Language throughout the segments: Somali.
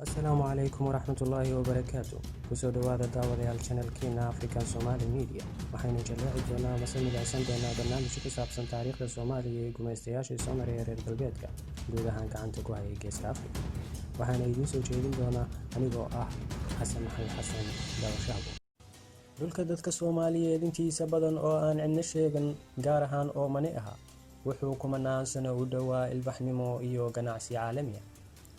Asalaamu calaykum waraxmatullaahi wabarakaatu. Kusoo dhawaada daawadayaal channelkeena African Somali Media. Waxaynu jaleeci doonaa mase midaysan doonaa barnaamij ku saabsan taariikhda Soomaaliya iyo gumaystayaashii soo maray ee reer galbeedka guud ahaan gacanta ku hayay Geeska Afrika. Waxaana idiin soo jeedin doonaa anigoo ah Xasan Maxamed Xasan Daawashaabo. Dhulka dadka Soomaaliyeed intiisa badan oo aan cidna sheegan, gaar ahaan oo mani aha, wuxuu kumanaan sano u dhowaa ilbaxnimo iyo ganacsi caalami ah.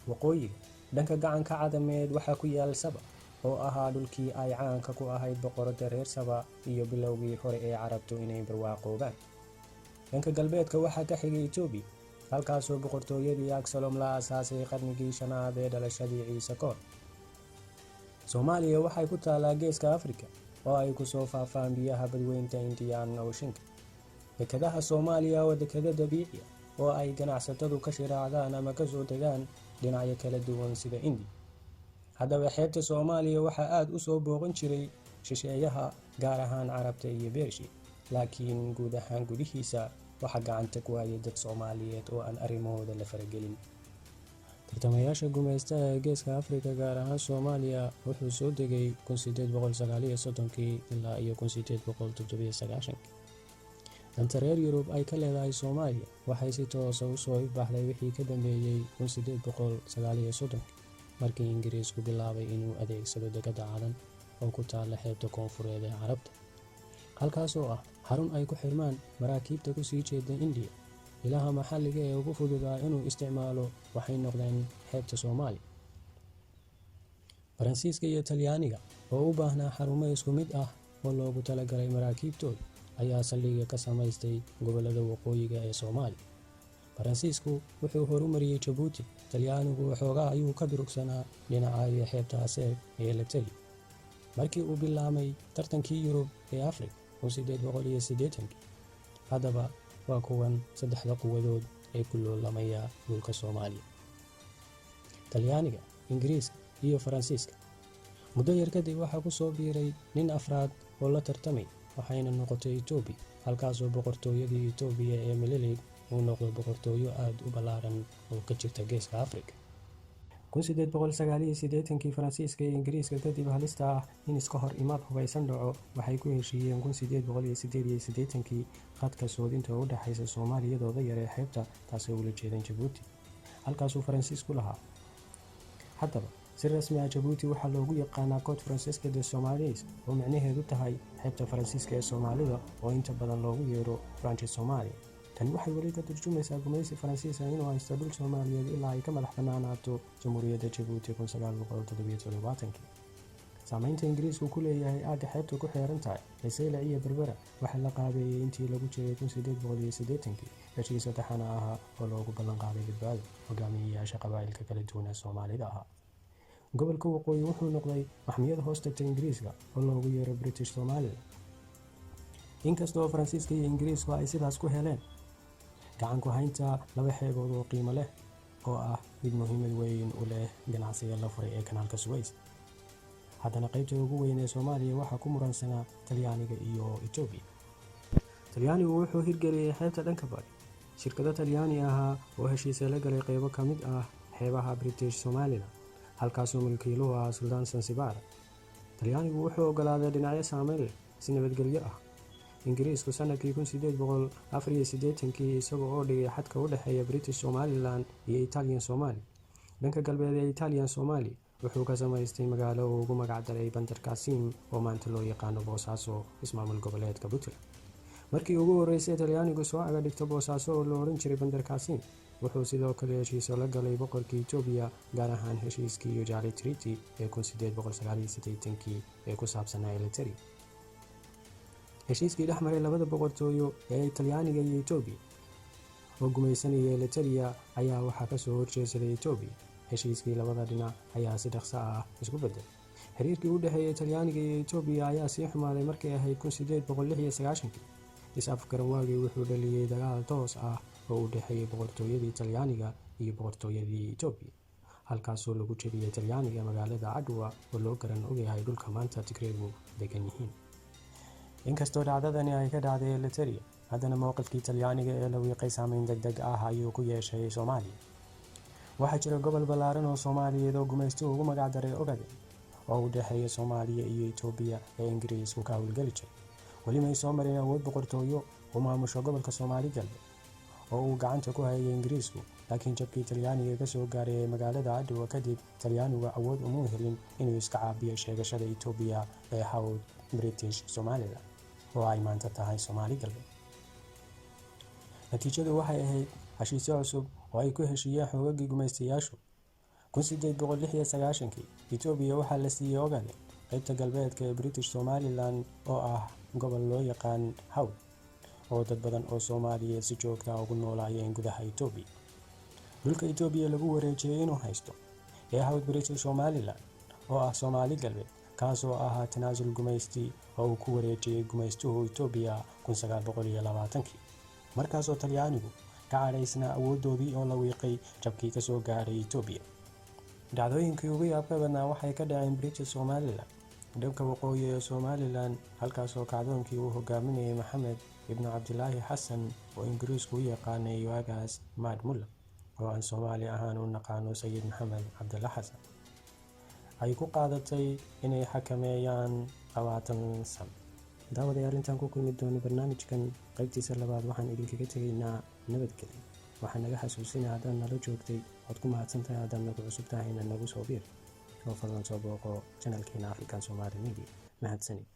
Waqooyiga dhanka gacanka cadameed waxaa ku yaal Saba, oo ahaa dhulkii ay caanka ku ahayd boqorada reer Saba iyo bilowgii hore ee Carabtu inay barwaaqoobaan. Dhanka galbeedka waxaa ka xigay Itoobiya, halkaasoo boqortooyadii Axolotl la aasaasay qarnigii 5aad ee dhalashadii Ciise Koor. Soomaaliya waxay ku taalaa Geeska Afrika oo ay ku soo faafaan biyaha badweynta Indian Ocean. Dekedaha Soomaaliya waa dekado dabiici ah oo ay ganacsatadu ka shiraacdaan ama ka soo degaan dhinacyo kala duwan sida India. Haddaba xeebta Soomaaliya waxaa aad u soo booqan jiray shisheeyaha, gaar ahaan Carabta iyo Beershi, laakiin guud ahaan gudihiisa waxaa gacanta ku hayay dad Soomaaliyeed oo aan arrimahooda la faragelin. Tartamayaasha gumaystaha ee Geeska Afrika, gaar ahaan Soomaaliya, wuxuu soo degay 1839 ilaa 1897. danta reer Yurub ay ka leedahay Soomaaliya waxay si toosa u soo ifbaxday wixii ka dambeeyay 1839 markii Ingiriisku bilaabay inuu adeegsado dekada Cadan oo ku taalla xeebta koonfureed ee Carabta, halkaasoo ah xarun ay ku xirmaan maraakiibta ku sii jeeda India. Ilaha maxalliga ee ugu fududaa inuu isticmaalo waxay noqdeen xeebta Soomaaliya. Faransiiska iyo Talyaaniga oo u baahnaa xarumo isku mid ah oo loogu talagalay maraakiibtooda ayaa saldhigyo ka samaystay gobollada waqooyiga ee Soomaaliya. Faransiisku wuxuu horumariyay Jabuuti, Talyaanigu waxoogaa ayuu ka durugsanaa dhinaca iyo xeebta Aseeg ee Eritrea. Markii uu bilaabmay tartankii Yurub ee Afrika 1880, haddaba waa kuwan saddexda quwadood ee ku loolamaya dhulka Soomaaliya: Talyaaniga, Ingiriiska iyo Faransiiska. Muddo yar kadib waxaa ku soo biiray nin afraad oo la tartamay, waxayna noqotay Itoobiya, halkaasoo boqortooyadii Itoobiya ee Menelik uu noqdo boqortooyo aad u ballaaran oo ka jirta Geeska Afrika. 1889 Faransiiska iyo Ingiriiska kadib halista ah in iska hor imaad hubaysan dhaco, waxay ku heshiiyeen 1888 khadka soodinta u dhaxaysa Soomaaliyadooda yar ee xeebta, taasoo ula jeedan Jabuuti, halkaasuu Faransiisku lahaa. Haddaba si rasmi ah Jabuuti waxaa loogu yaqaanaa Côte Française des Somalies, oo micnaheedu tahay xeebta Faransiiska ee Soomaalida, oo inta badan loogu yeero Franche Somalia. Tani waxay weli ka turjumaysaa gumaysi Faransiis ah inuu haysto dhul Soomaaliyeed ilaa ay ka madax bannaanaato Jamhuuriyadda Jabuuti 1977. Saamaynta Ingiriisku ku leeyahay aagga xeebta ku xeeran tahay ee Seylac iyo Berbera waxaa la qaabeeyey intii lagu jiray 1880 heshiis saddexaana ahaa oo loogu ballan qaaday badbaado hogaamiyeyaasha qabaa'ilka kala duwan ee Soomaalida ahaa. Gobolka Waqooyi wuxuu noqday maxmiyad hoos tagta Ingiriiska oo loogu yeero British Somaliland. Inkastoo Faransiiska iyo Ingiriisku ay sidaas ku heleen gacan ku haynta laba xeebood oo qiimo leh oo ah mid muhiimad weyn u leh ganacsiga la furay ee kanaalka Suez, haddana qaybta ugu weyn ee Soomaaliya waxaa ku muransanaa Talyaaniga iyo Itoobiya. Talyaanigu wuxuu hirgeliyay xeebta dhanka bari. Shirkado Talyaani ahaa oo heshiisyo la galay qaybo ka mid ah xeebaha British Somaliland, halkaasoo mulkiiluhu ahaa Sultan Zanzibar. Talyaanigu wuxuu oggolaaday dhinacyo saameyn leh si nabadgelyo ah. Ingiriisku sanadkii 1884 isagoo oo dhigay xadka u dhexeeya British Somaliland iyo Italian Somali, dhanka galbeed ee Italian Somali, wuxuu ka samaystay magaalo uu ugu magac daray Bandar Qasim oo maanta loo yaqaano Boosaaso, ismaamul goboleedka Puntland. Markii ugu horreysay Talyaanigu soo aga dhigto Boosaaso oo la odhan jiray Bandar Qasim, wuxuu sidoo kale heshiisyo la galay boqorkii Itoobiya, gaar ahaan heshiiskii Ujalli Treaty ee 1889 ee ku saabsanaa Eritrea. Heshiiskii dhex maray labada boqortooyo ee Talyaaniga iyo Itoobiya oo gumaysanaya Eritrea ayaa waxaa ka soo horjeedsaday Itoobiya. Heshiiskii labada dhinac ayaa si dhaqso ah isku beddelay. Xiriirkii u dhexeeyay Talyaaniga iyo Itoobiya ayaa sii xumaaday markay ahayd 1896. Is-afgaranwaagii wuxuu dhaliyay dagaal toos ah oo u dhexeeyay boqortooyadii Talyaaniga iyo boqortooyadii Itoobiya, halkaasoo lagu jebiyay Talyaaniga magaalada Cadwa oo loo garan ogyahay dhulka maanta Tigreegu degan yihiin. Inkastoo dhacdadani ay ka dhacday Eritrea, haddana mowqifkii Talyaaniga ee la wiiqay saameyn degdeg ah ayuu ku yeeshay Soomaaliya. waxaa jira gobol ballaaran oo Soomaaliyeed oo gumaystuhu ugu magac daray Ogaden oo u dhexeeya Soomaaliya iyo Itoobiya ee Ingiriisku ka howlgeli jiray. weli may soo marin awood boqortooyo u maamusho gobolka Soomaali galbeed oo uu gacanta ku hayay Ingiriisku, laakiin jabkii Talyaaniga ka soo gaaray ee magaalada Adwa kadib, Talyaanigu awood uma helin inuu iska caabiyo sheegashada Itoobiya ee hawd British Somaliland oo ay maanta tahay Soomaali galbeed. natiijadu waxay ahayd heshiisyo cusub oo ay ku heshiiyeen xoogagii gumaystayaashu. 1896 Itoobiya waxaa la siiyey Ogaden, qaybta galbeedka ee British Somaliland oo ah gobol loo yaqaan hawd, oo dad badan oo Soomaaliyeed si joogta ah ugu noolaayeen gudaha Itoobiya. dhulka Itoobiya lagu wareejiyey inuu haysto ee hawd British Somaliland oo ah Soomaali galbeed, kaas oo ahaa tanaasul gumaysti oo uu ku wareejiyey gumaystuhu Itoobiya 1920, markaasoo Talyaanigu ka cadhaysnaa awoodoodii oo la wiiqay jabkii ka soo gaaray Itoobiya. dhacdooyinkii ugu yaabka badnaa waxay ka dhaceen British Somaliland, dhanka waqooyi ee Somaliland, halkaasoo kacdoonkii uu hogaaminayay Maxamed ibnu Cabdilaahi Xasan oo Ingiriisku u yaqaanay waagaas Mad Mullah, oo aan Soomaali ahaan u naqaano Sayid Maxamed Cabdilla Xasan, ay ku qaadatay inay xakameeyaan 20 sano. daawadayaal, intaan ku kulmi doono barnaamijkan qaybtiisa labaad, waxaan idinkaga tegaynaa nabadgelyo. waxaan naga xasuusinaa haddaad nala joogtay ood ku mahadsantahay, haddaad nagu cusub tahayna nagu soo biir oo fadlan soo booqo channelkeena African Somali Media. mahadsanid.